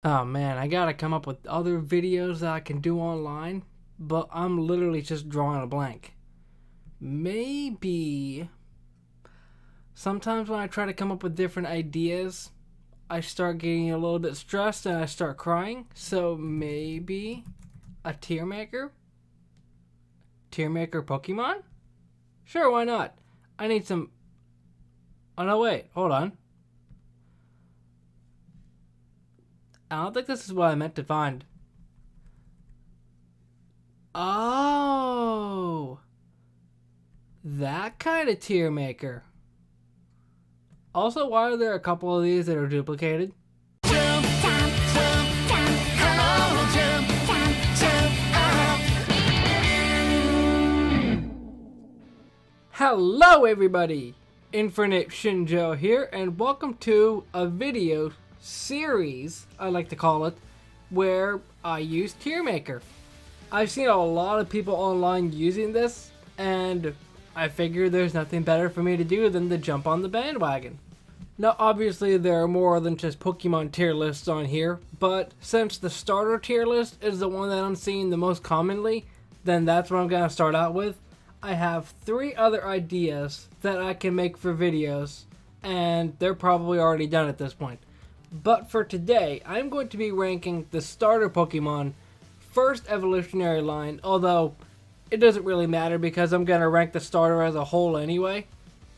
Oh man, I gotta come up with other videos that I can do online, but I'm literally just drawing a blank. Maybe sometimes when I try to come up with different ideas, I start getting a little bit stressed and I start crying. So maybe a tier maker? Tier maker Pokemon? Sure, why not? I need some. Oh no, wait, hold on. I don't think this is what I meant to find. Oh, that kind of tier maker. Also, why are there a couple of these that are duplicated? Jump, jump, jump, jump, come on, jump, jump, jump. Hello everybody! Infinite Shinjo here, and welcome to a video series, I like to call it, where I use Tier Maker. I've seen a lot of people online using this, and I figured there's nothing better for me to do than to jump on the bandwagon. Now obviously there are more than just Pokemon tier lists on here, but since the starter tier list is the one that I'm seeing the most commonly, then that's what I'm going to start out with. I have 3 other ideas that I can make for videos, and they're probably already done at this point. But for today, I'm going to be ranking the starter Pokemon first evolutionary line, although it doesn't really matter because I'm going to rank the starter as a whole anyway.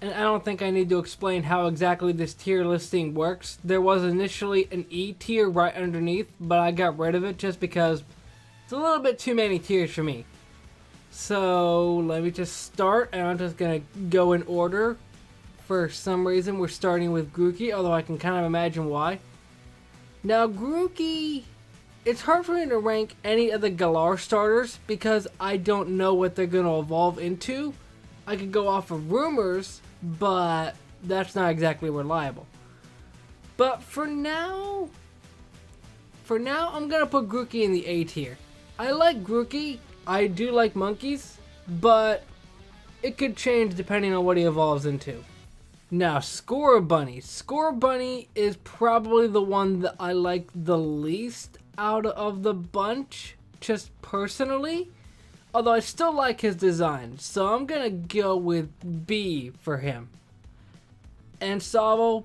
And I don't think I need to explain how exactly this tier listing works. There was initially an E tier right underneath, but I got rid of it just because it's a little bit too many tiers for me. So let me just start, and I'm just going to go in order. For some reason, we're starting with Grookey, although I can kind of imagine why. Now, Grookey, it's hard for me to rank any of the Galar starters because I don't know what they're going to evolve into. I could go off of rumors, but that's not exactly reliable. But for now, I'm going to put Grookey in the A tier. I like Grookey. I do like monkeys, but it could change depending on what he evolves into. Now, Scorbunny. Scorbunny is probably the one that I like the least out of the bunch, just personally. Although I still like his design, so I'm gonna go with B for him. And Sobble,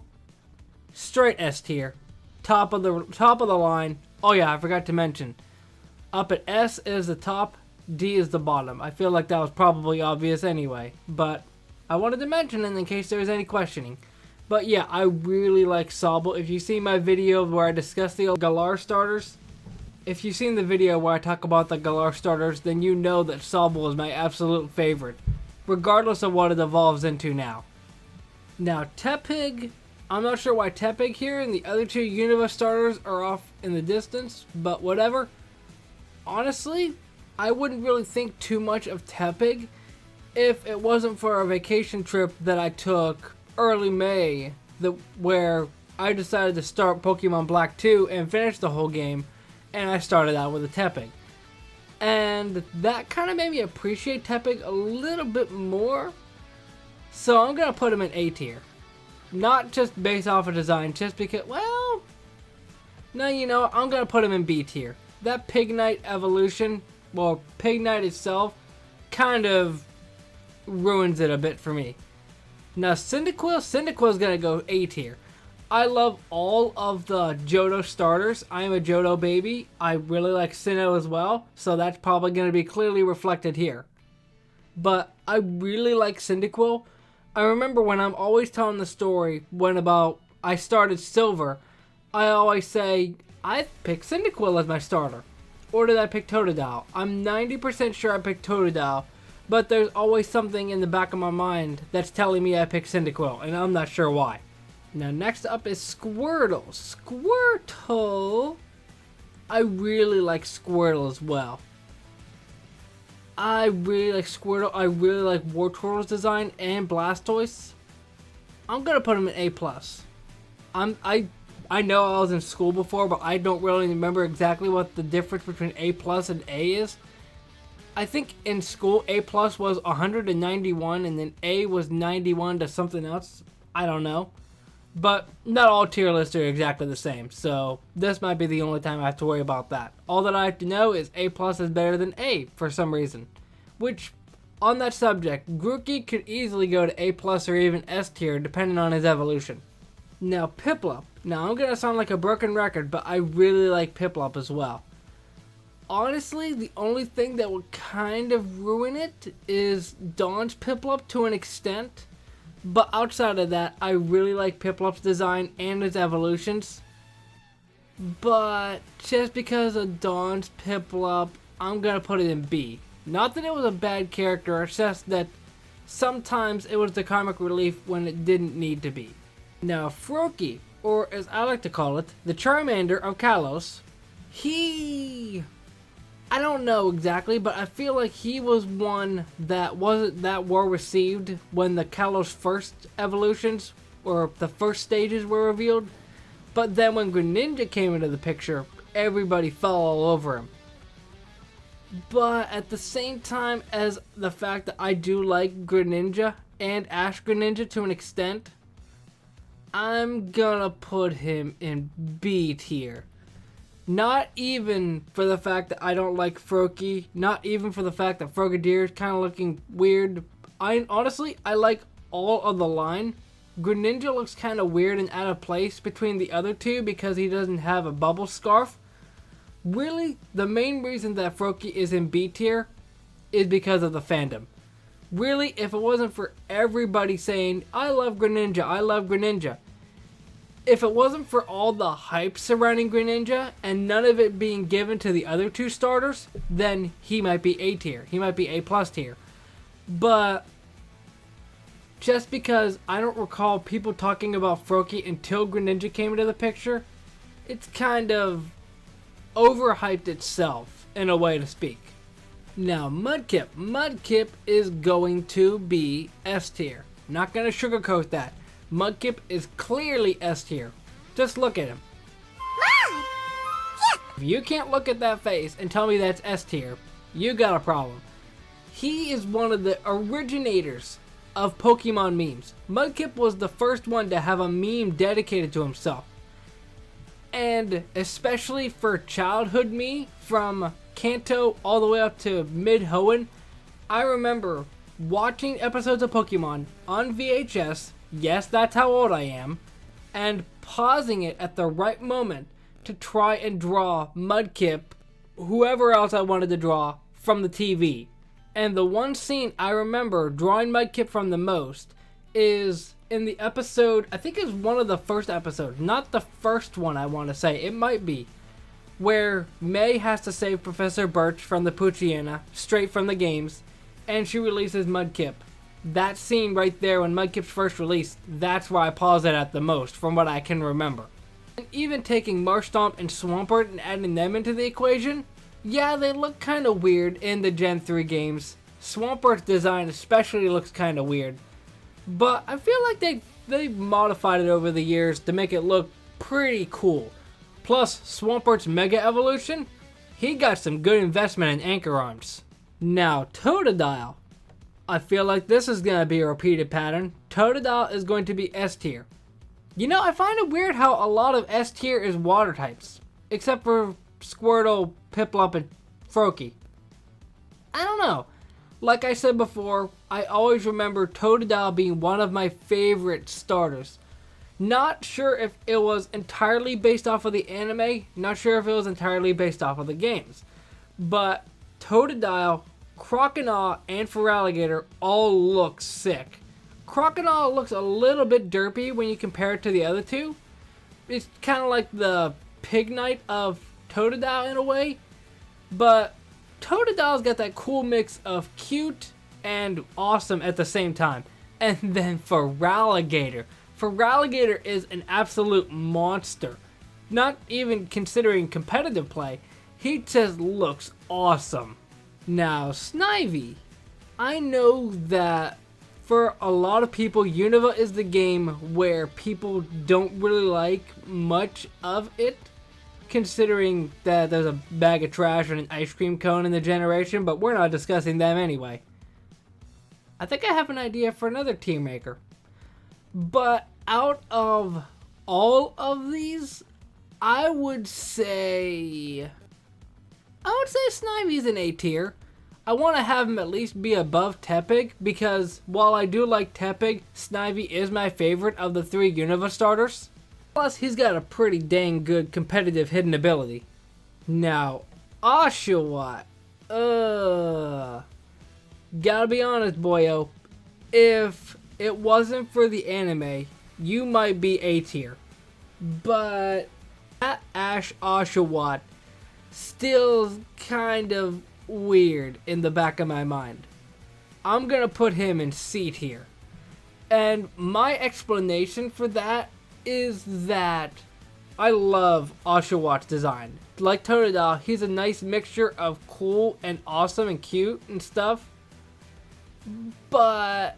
straight S tier, top of the line. Oh yeah, I forgot to mention, up at S is the top, D is the bottom. I feel like that was probably obvious anyway, but I wanted to mention it in case there was any questioning. But yeah, I really like Sobble. If you see my video where I discuss the Galar starters, if you've seen the video where I talk about the Galar starters, then you know that Sobble is my absolute favorite, regardless of what it evolves into now. Now, Tepig, I'm not sure why Tepig here and the other 2 Unova starters are off in the distance, but whatever. Honestly, I wouldn't really think too much of Tepig if it wasn't for a vacation trip that I took early May, where I decided to start Pokemon Black 2 and finish the whole game. And I started out with a Tepig. And that kind of made me appreciate Tepig a little bit more. So I'm going to put him in A tier. Not just based off of design, just because, well, no, you know, I'm going to put him in B tier. That Pignite evolution, well, Pignite itself, kind of ruins it a bit for me. Now, Cyndaquil's going to go A tier. I love all of the Johto starters. I am a Johto baby. I really like Sinnoh as well, so that's probably going to be clearly reflected here. But I really like Cyndaquil. I remember when I'm always telling the story when I started Silver, I always say, I picked Cyndaquil as my starter. Or did I pick Totodile? I'm 90% sure I picked Totodile, but there's always something in the back of my mind that's telling me I picked Cyndaquil, and I'm not sure why. Now next up is Squirtle. Squirtle, I really like Squirtle as well. I really like Squirtle. I really like Wartortle's design and Blastoise. I'm gonna put him in A+. I know I was in school before, but I don't really remember exactly what the difference between A+ and A is. I think in school A+ was 191 and then A was 91 to something else. I don't know. But not all tier lists are exactly the same, so this might be the only time I have to worry about that. All that I have to know is A+ is better than A for some reason. Which, on that subject, Grookey could easily go to A+ or even S tier depending on his evolution. Now Piplup. Now I'm going to sound like a broken record, but I really like Piplup as well. Honestly, the only thing that would kind of ruin it is Dawn's Piplup to an extent. But outside of that, I really like Piplup's design and its evolutions. But just because of Dawn's Piplup, I'm going to put it in B. Not that it was a bad character, it's just that sometimes it was the comic relief when it didn't need to be. Now Froakie, or as I like to call it, the Charmander of Kalos, I don't know exactly, but I feel like he was one that wasn't that well received when the Kalos first evolutions, or the first stages were revealed. But then when Greninja came into the picture, everybody fell all over him. But at the same time as the fact that I do like Greninja and Ash Greninja to an extent, I'm gonna put him in B tier. Not even for the fact that I don't like Froakie, not even for the fact that Frogadier is kind of looking weird. Honestly, I like all of the line. Greninja looks kind of weird and out of place between the other two because he doesn't have a bubble scarf. Really, the main reason that Froakie is in B tier is because of the fandom. Really, if it wasn't for everybody saying, I love Greninja, I love Greninja. If it wasn't for all the hype surrounding Greninja and none of it being given to the other two starters, then he might be A tier. He might be A+ tier. But just because I don't recall people talking about Froakie until Greninja came into the picture, it's kind of overhyped itself in a way to speak. Now Mudkip. Mudkip is going to be S tier. Not going to sugarcoat that. Mudkip is clearly S tier. Just look at him. If you can't look at that face and tell me that's S tier, you got a problem. He is one of the originators of Pokemon memes. Mudkip was the first one to have a meme dedicated to himself. And especially for childhood me, from Kanto all the way up to mid-Hoenn, I remember watching episodes of Pokemon on VHS. Yes, that's how old I am. And pausing it at the right moment to try and draw Mudkip, whoever else I wanted to draw, from the TV. And the one scene I remember drawing Mudkip from the most is in the episode, I think it's one of the first episodes, not the first one I want to say, it might be, where May has to save Professor Birch from the Poochyena, straight from the games, and she releases Mudkip. That scene right there when Mudkip's first released, that's where I pause it at the most, from what I can remember. And even taking Marshtomp and Swampert and adding them into the equation, yeah, they look kind of weird in the Gen 3 games. Swampert's design especially looks kind of weird. But I feel like they modified it over the years to make it look pretty cool. Plus, Swampert's Mega Evolution, he got some good investment in Anchor Arms. Now, Totodile. I feel like this is going to be a repeated pattern. Totodile is going to be S tier. You know, I find it weird how a lot of S tier is water types. Except for Squirtle, Piplup, and Froakie. I don't know. Like I said before, I always remember Totodile being one of my favorite starters. Not sure if it was entirely based off of the anime. Not sure if it was entirely based off of the games. But Totodile, Croconaw, and Feraligatr all look sick. Croconaw looks a little bit derpy when you compare it to the other two. It's kind of like the Pignite of Totodile in a way. But Totodile's got that cool mix of cute and awesome at the same time. And then Feraligatr. Feraligatr is an absolute monster. Not even considering competitive play, he just looks awesome. Now, Snivy. I know that for a lot of people, Unova is the game where people don't really like much of it, considering that there's a bag of trash and an ice cream cone in the generation, but we're not discussing them anyway. I think I have an idea for another tier maker. But out of all of these, I would say Snivy's an A tier. I want to have him at least be above Tepig, because while I do like Tepig, Snivy is my favorite of the 3 Unova starters. Plus, he's got a pretty dang good competitive hidden ability. Now, Oshawott. Gotta be honest, boyo. If it wasn't for the anime, you might be A tier. But that Ash Oshawott still kind of weird in the back of my mind. I'm gonna put him in C tier. And my explanation for that is that I love Oshawott's design. Like Totodile, he's a nice mixture of cool and awesome and cute and stuff. But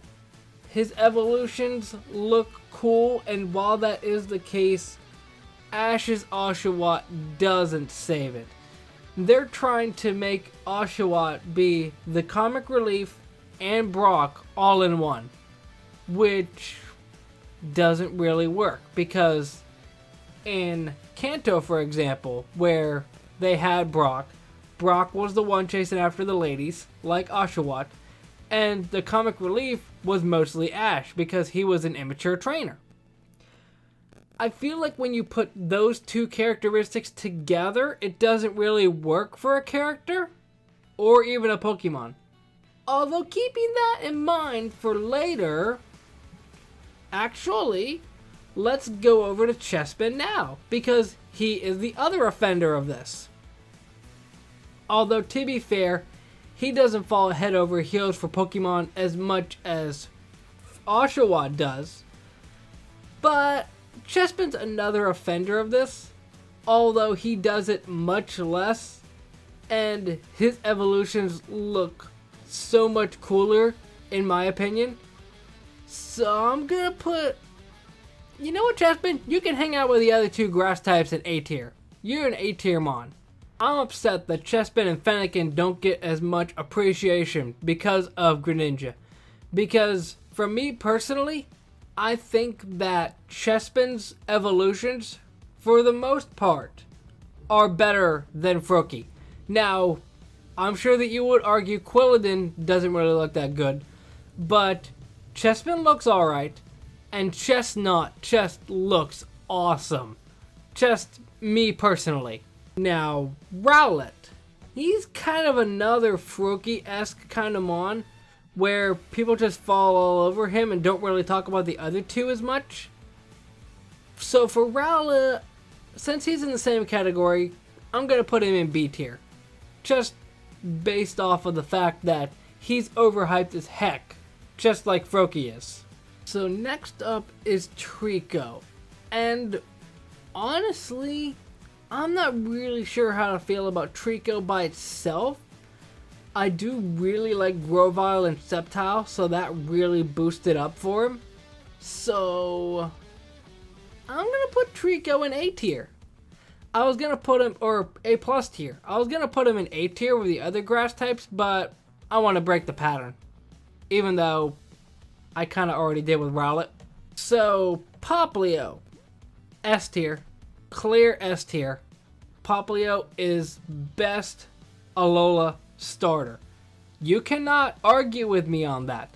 his evolutions look cool, and while that is the case, Ash's Oshawott doesn't save it. They're trying to make Oshawott be the comic relief and Brock all in one, which doesn't really work, because in Kanto, for example, where they had Brock was the one chasing after the ladies, like Oshawott, and the comic relief was mostly Ash, because he was an immature trainer. I feel like when you put those two characteristics together, it doesn't really work for a character, or even a Pokemon. Although keeping that in mind for later, actually, let's go over to Chespin now, because he is the other offender of this. Although, to be fair, he doesn't fall head over heels for Pokemon as much as Oshawott does, but Chespin's another offender of this, although he does it much less, and his evolutions look so much cooler, in my opinion. So I'm gonna put... You know what, Chespin? You can hang out with the other 2 grass types in A tier. You're an A tier mon. I'm upset that Chespin and Fennekin don't get as much appreciation because of Greninja. Because, for me personally, I think that Chespin's evolutions, for the most part, are better than Froakie. Now, I'm sure that you would argue Quilladin doesn't really look that good, but Chespin looks alright, and Chestnut just looks awesome. Just me personally. Now, Rowlet. He's kind of another Froakie-esque kind of mon, where people just fall all over him and don't really talk about the other 2 as much. So for Rowlet, since he's in the same category, I'm going to put him in B tier. Just based off of the fact that he's overhyped as heck, just like Froakie is. So next up is Trico. And honestly, I'm not really sure how to feel about Trico by itself. I do really like Grovyle and Sceptile, so that really boosted up for him. So I'm gonna put Trico in A tier. I was gonna put him, or A plus tier. I was gonna put him in A tier with the other grass types, but I want to break the pattern. Even though I kind of already did with Rowlet. So Popplio, S tier, clear S tier. Popplio is best Alola starter. You cannot argue with me on that.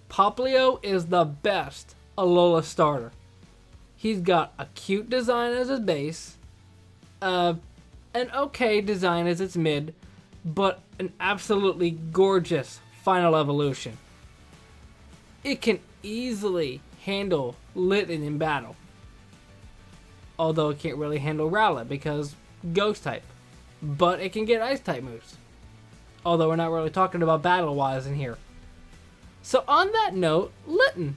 Popplio is the best Alola starter. He's got a cute design as his base, an okay design as its mid, but an absolutely gorgeous final evolution. It can easily handle Litten in battle, although it can't really handle Rowlet because Ghost type, but it can get Ice type moves. Although we're not really talking about battle-wise in here. So on that note, Litten.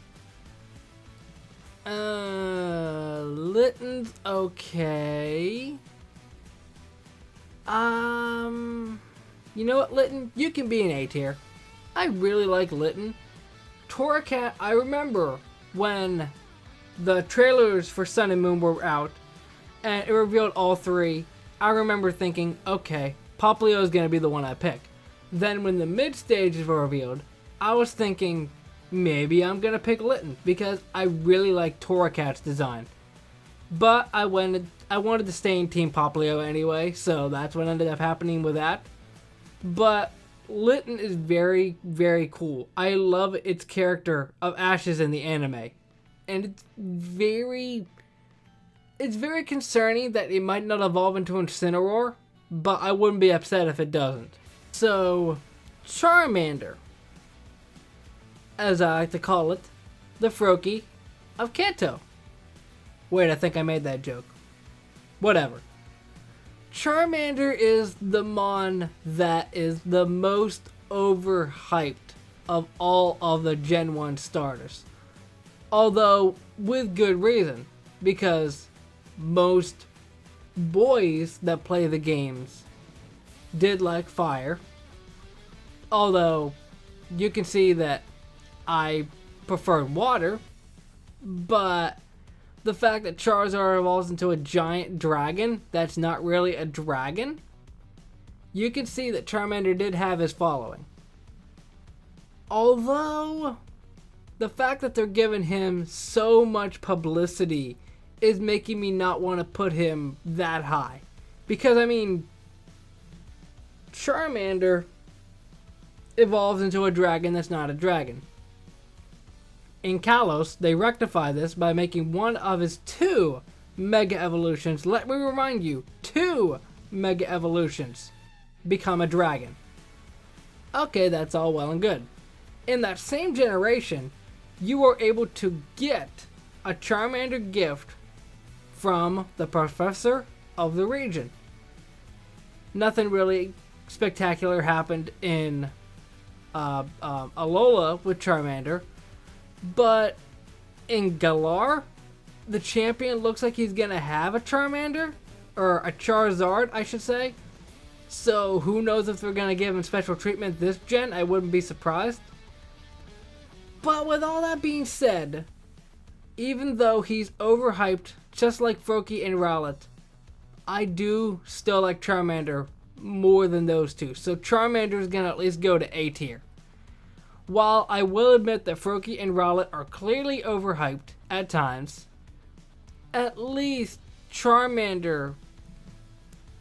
Litten's okay. You know what, Litten? You can be an A tier. I really like Litten. Torracat, I remember when the trailers for Sun and Moon were out, and it revealed all 3. I remember thinking, okay, Popplio is going to be the one I pick. Then when the mid stages were revealed, I was thinking, maybe I'm going to pick Litten, because I really like Torracat's design. But I wanted to stay in Team Popplio anyway, so that's what ended up happening with that. But Litten is very, very cool. I love its character of Ashes in the anime. And it's very concerning that it might not evolve into Incineroar, but I wouldn't be upset if it doesn't. So, Charmander, as I like to call it, the Froakie of Kanto. Wait, I think I made that joke. Whatever. Charmander is the mon that is the most overhyped of all of the Gen 1 starters. Although, with good reason, because most boys that play the games did like fire. Although, you can see that I preferred water, but the fact that Charizard evolves into a giant dragon that's not really a dragon, you can see that Charmander did have his following. Although, the fact that they're giving him so much publicity is making me not want to put him that high. Because, I mean, Charmander evolves into a dragon that's not a dragon. In Kalos, they rectify this by making one of his 2 Mega Evolutions, let me remind you, 2 Mega Evolutions, become a dragon. Okay, that's all well and good. In that same generation, you were able to get a Charmander gift from the professor of the region. Nothing really spectacular happened in Alola with Charmander, but in Galar, the champion looks like he's gonna have a Charmander, or a Charizard, I should say. So who knows if they're gonna give him special treatment this gen? I wouldn't be surprised. But with all that being said, even though he's overhyped, just like Froakie and Rowlet, I do still like Charmander more than those two. So Charmander is gonna at least go to A tier. While I will admit that Froakie and Rowlet are clearly overhyped at times, at least Charmander,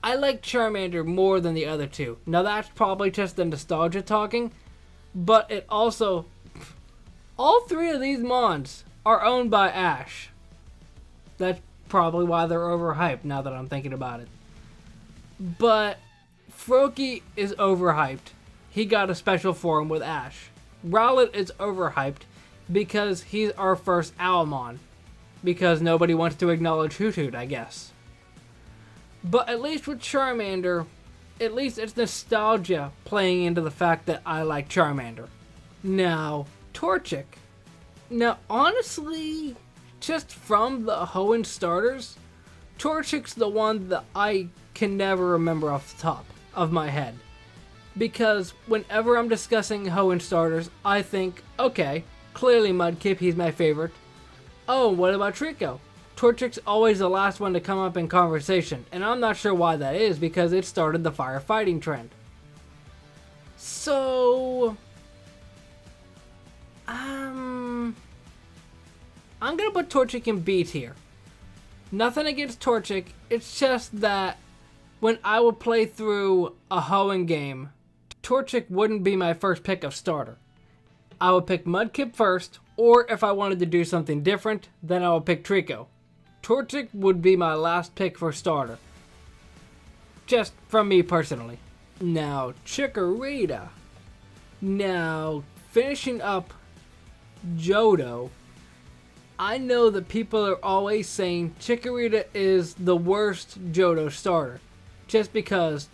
I like Charmander more than the other two. Now that's probably just the nostalgia talking, but it also, all 3 of these mons are owned by Ash. That's probably why they're overhyped now that I'm thinking about it. But Froakie is overhyped. He got a special form with Ash. Rowlet is overhyped because he's our first Owlmon. Because nobody wants to acknowledge Hoothoot, I guess. But at least with Charmander, at least it's nostalgia playing into the fact that I like Charmander. Now, Torchic. Now, honestly, just from the Hoenn starters, Torchic's the one that I can never remember off the top of my head. Because whenever I'm discussing Hoenn starters, I think, okay, clearly Mudkip, he's my favorite. Oh, what about Trico? Torchic's always the last one to come up in conversation, and I'm not sure why that is, because it started the firefighting trend. So, I'm gonna put Torchic in B tier. Nothing against Torchic, it's just that when I would play through a Hoenn game, Torchic wouldn't be my first pick of starter. I would pick Mudkip first, or if I wanted to do something different, then I would pick Trico. Torchic would be my last pick for starter. Just from me personally. Now, Chikorita. Now, finishing up Johto, I know that people are always saying Chikorita is the worst Johto starter. Just because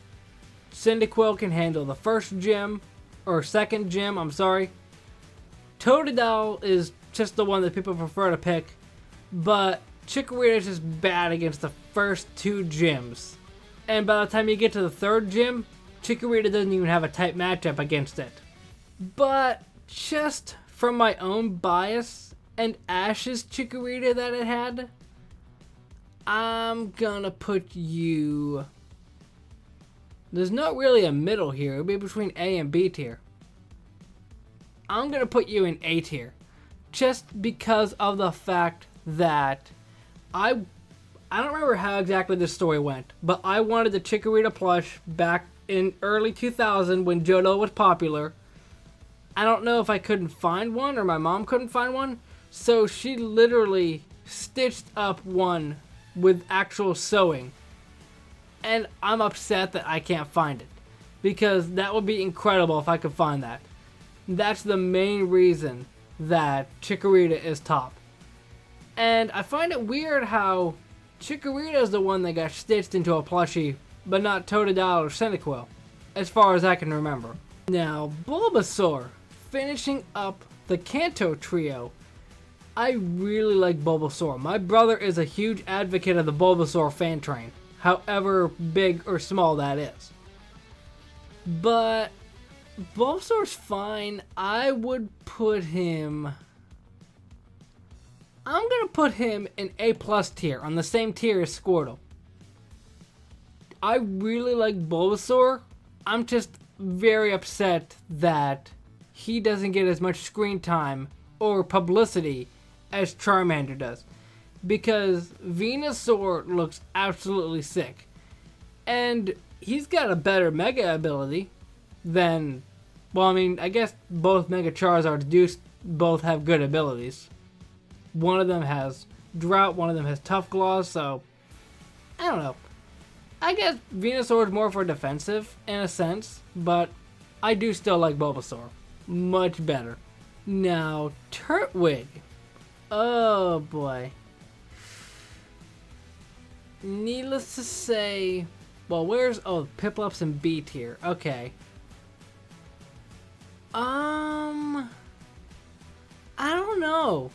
Cyndaquil can handle the first gym, or second gym, I'm sorry. Totodile is just the one that people prefer to pick, but Chikorita is just bad against the first 2 gyms. And by the time you get to the 3rd gym, Chikorita doesn't even have a tight matchup against it. But just from my own bias and Ash's Chikorita that it had, I'm gonna put you... There's not really a middle here. It'll be between A and B tier. I'm gonna put you in A tier. Just because of the fact that I I don't remember how exactly this story went, but I wanted the Chikorita plush back in early 2000 when Johto was popular. I don't know if I couldn't find one or my mom couldn't find one, so she literally stitched up one with actual sewing. And I'm upset that I can't find it, because that would be incredible if I could find that. That's the main reason that Chikorita is top. And I find it weird how Chikorita is the one that got stitched into a plushie, but not Totodile or Cyndaquil, as far as I can remember. Now, Bulbasaur, finishing up the Kanto trio. I really like Bulbasaur. My brother is a huge advocate of the Bulbasaur fan train, however big or small that is. But Bulbasaur's fine. I would put him... I'm going to put him in A+ tier, on the same tier as Squirtle. I really like Bulbasaur. I'm just very upset that he doesn't get as much screen time or publicity as Charmander does. Because Venusaur looks absolutely sick. And he's got a better Mega ability than... Well, I mean, I guess both Mega Charizards do both have good abilities. One of them has Drought, one of them has Tough Claws, so... I don't know. I guess Venusaur is more for defensive, in a sense, but I do still like Bulbasaur. Much better. Now, Turtwig. Oh boy. Needless to say... Well, where's... Oh, Piplup's in B tier. Okay. I don't know.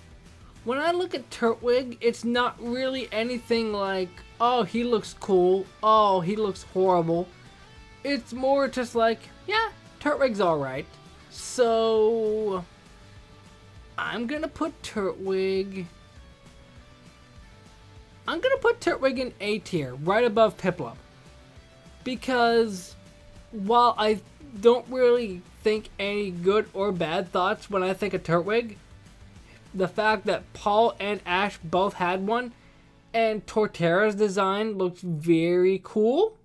When I look at Turtwig, it's not really anything like, oh, he looks cool, oh, he looks horrible. It's more just like, yeah, Turtwig's alright. So, I'm gonna put Turtwig... I'm gonna put Turtwig in A tier, right above Piplup. Because, while I don't really think any good or bad thoughts when I think of Turtwig, the fact that Paul and Ash both had one, and Torterra's design looks very cool,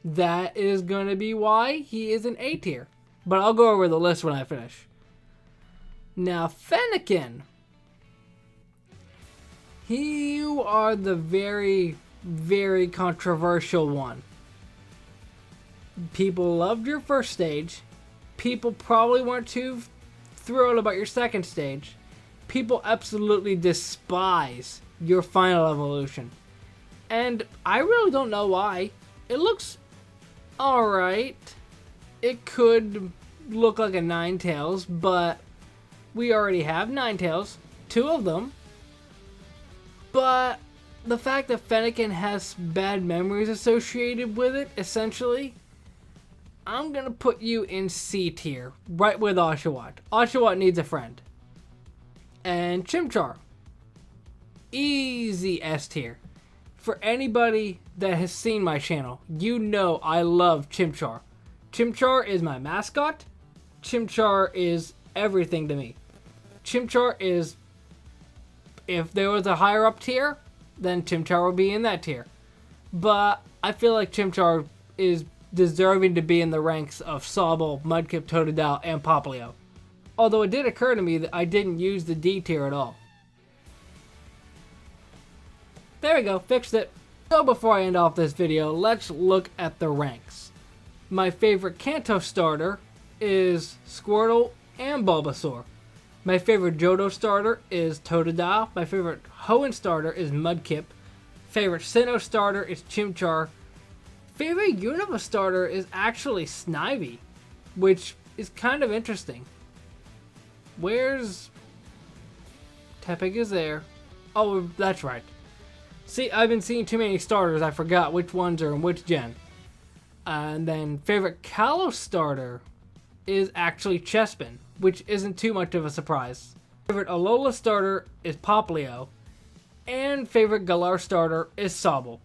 that is going to be why he is an A tier. But I'll go over the list when I finish. Now, Fennekin. You are the very, very controversial one. People loved your first stage. People probably weren't too thrilled about your second stage. People absolutely despise your final evolution. And I really don't know why. It looks alright. It could look like a Ninetales, but we already have Ninetales. 2 of them. But the fact that Fennekin has bad memories associated with it, essentially, I'm going to put you in C tier, right with Oshawott. Oshawott needs a friend. And Chimchar. Easy S tier. For anybody that has seen my channel, you know I love Chimchar. Chimchar is my mascot. Chimchar is everything to me. Chimchar is... If there was a higher up tier, then Chimchar would be in that tier. But I feel like Chimchar is deserving to be in the ranks of Sobble, Mudkip, Totodile, and Popplio. Although it did occur to me that I didn't use the D tier at all. There we go, fixed it. So before I end off this video, let's look at the ranks. My favorite Kanto starter is Squirtle and Bulbasaur. My favorite Johto starter is Totodile. My favorite Hoenn starter is Mudkip. Favorite Sinnoh starter is Chimchar. Favorite Unova starter is actually Snivy, which is kind of interesting. Where's... Tepig is there. Oh, that's right. See, I've been seeing too many starters, I forgot which ones are in which gen. And then favorite Kalos starter is actually Chespin, which isn't too much of a surprise. Favorite Alola starter is Popplio. And favorite Galar starter is Sobble.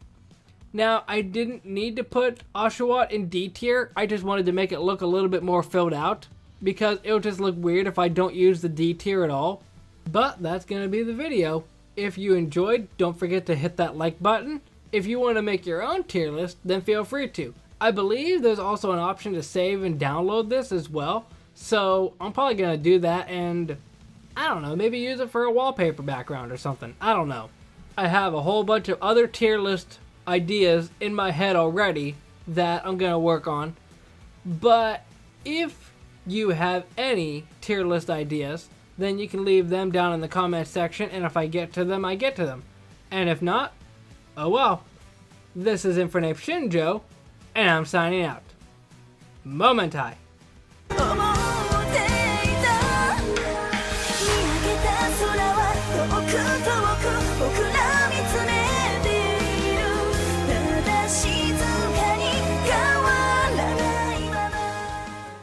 Now, I didn't need to put Oshawott in D tier, I just wanted to make it look a little bit more filled out, because it'll just look weird if I don't use the D tier at all. But that's going to be the video. If you enjoyed, don't forget to hit that like button. If you want to make your own tier list, then feel free to. I believe there's also an option to save and download this as well. So I'm probably going to do that and, I don't know, maybe use it for a wallpaper background or something. I don't know. I have a whole bunch of other tier list ideas in my head already that I'm going to work on. But if you have any tier list ideas, then you can leave them down in the comment section, and if I get to them, I get to them. And if not, oh well. This is Infinite Shinjo, and I'm signing out. Momentai.